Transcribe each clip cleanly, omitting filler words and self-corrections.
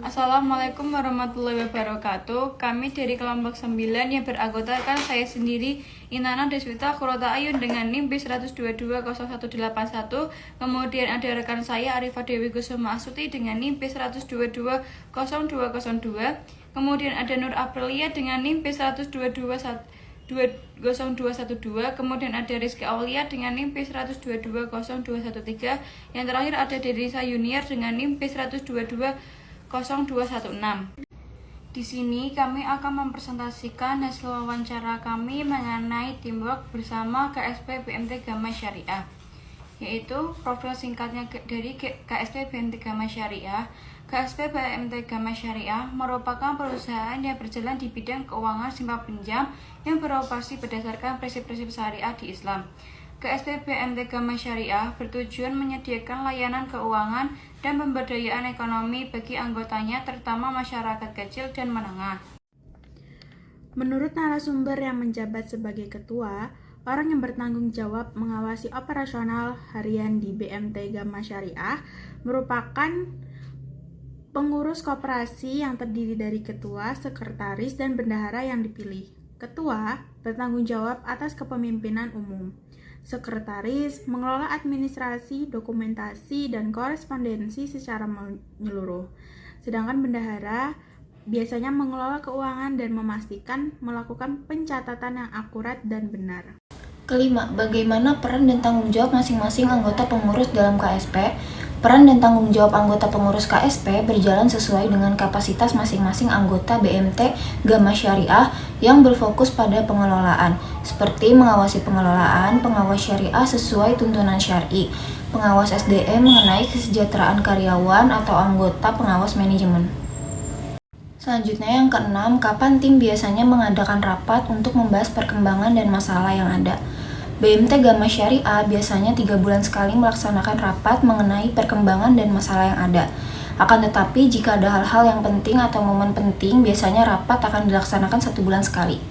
Assalamualaikum warahmatullahi wabarakatuh. Kami dari kelompok 9 yang beranggotakan saya sendiri, Inana Deswita Kurota Ayun dengan NIM B1220181. Kemudian ada rekan saya Arifah Dewi Kusuma Astuti dengan NIM B1220202. Kemudian ada Nur Aprilia dengan NIM B1220212. Kemudian ada Rizky Aulia dengan NIM B1220213. Yang terakhir ada Dedisa Junior dengan NIM B1220216. Di sini kami akan mempresentasikan hasil wawancara kami mengenai teamwork bersama KSP BMT Gama Syariah, yaitu profil singkatnya dari KSP BMT Gama Syariah. KSP BMT Gama Syariah merupakan perusahaan yang berjalan di bidang keuangan simpan pinjam yang beroperasi berdasarkan prinsip-prinsip syariah di Islam. KSP BMT Gama Syariah bertujuan menyediakan layanan keuangan dan pemberdayaan ekonomi bagi anggotanya, terutama masyarakat kecil dan menengah. Menurut narasumber yang menjabat sebagai ketua, orang yang bertanggung jawab mengawasi operasional harian di BMT Gama Syariah merupakan pengurus koperasi yang terdiri dari ketua, sekretaris, dan bendahara yang dipilih. Ketua bertanggung jawab atas kepemimpinan umum. Sekretaris mengelola administrasi, dokumentasi, dan korespondensi secara menyeluruh. Sedangkan bendahara biasanya mengelola keuangan dan memastikan melakukan pencatatan yang akurat dan benar. Kelima, bagaimana peran dan tanggung jawab masing-masing anggota pengurus dalam KSP? Peran dan tanggung jawab anggota pengurus KSP berjalan sesuai dengan kapasitas masing-masing anggota BMT Gama Syariah yang berfokus pada pengelolaan, seperti mengawasi pengelolaan, pengawas syariah sesuai tuntunan syar'i, pengawas SDM mengenai kesejahteraan karyawan atau anggota pengawas manajemen. Selanjutnya yang keenam, kapan tim biasanya mengadakan rapat untuk membahas perkembangan dan masalah yang ada? BMT Gama Syariah biasanya 3 bulan sekali melaksanakan rapat mengenai perkembangan dan masalah yang ada. Akan tetapi, jika ada hal-hal yang penting atau momen penting, biasanya rapat akan dilaksanakan 1 bulan sekali.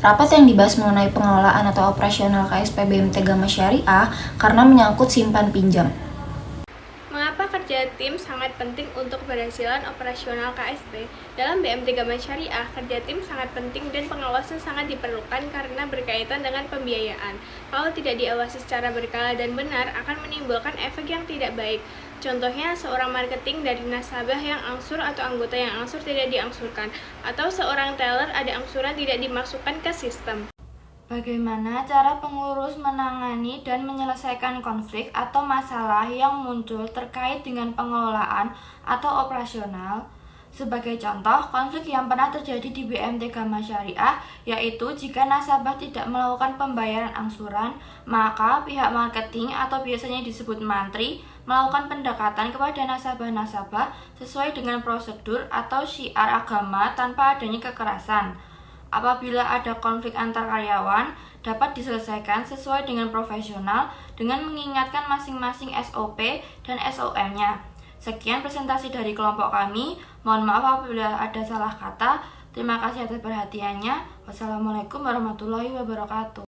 Rapat yang dibahas mengenai pengelolaan atau operasional KSP BMT Gama Syariah karena menyangkut simpan pinjam. Mengapa kerja tim sangat penting untuk keberhasilan operasional KSP? Dalam BMT Gama Syariah, kerja tim sangat penting dan pengawasan sangat diperlukan karena berkaitan dengan pembiayaan. Kalau tidak diawasi secara berkala dan benar, akan menimbulkan efek yang tidak baik. Contohnya, seorang marketing dari nasabah yang angsur atau anggota yang angsur tidak diangsurkan, atau seorang teller ada angsuran tidak dimasukkan ke sistem. Bagaimana cara pengurus menangani dan menyelesaikan konflik atau masalah yang muncul terkait dengan pengelolaan atau operasional? Sebagai contoh, konflik yang pernah terjadi di BMT Gama Syariah yaitu jika nasabah tidak melakukan pembayaran angsuran, maka pihak marketing atau biasanya disebut mantri melakukan pendekatan kepada nasabah-nasabah sesuai dengan prosedur atau syiar agama tanpa adanya kekerasan. Apabila ada konflik antar karyawan, dapat diselesaikan sesuai dengan profesional dengan mengingatkan masing-masing SOP dan SOM-nya. Sekian presentasi dari kelompok kami. Mohon maaf apabila ada salah kata. Terima kasih atas perhatiannya. Wassalamualaikum warahmatullahi wabarakatuh.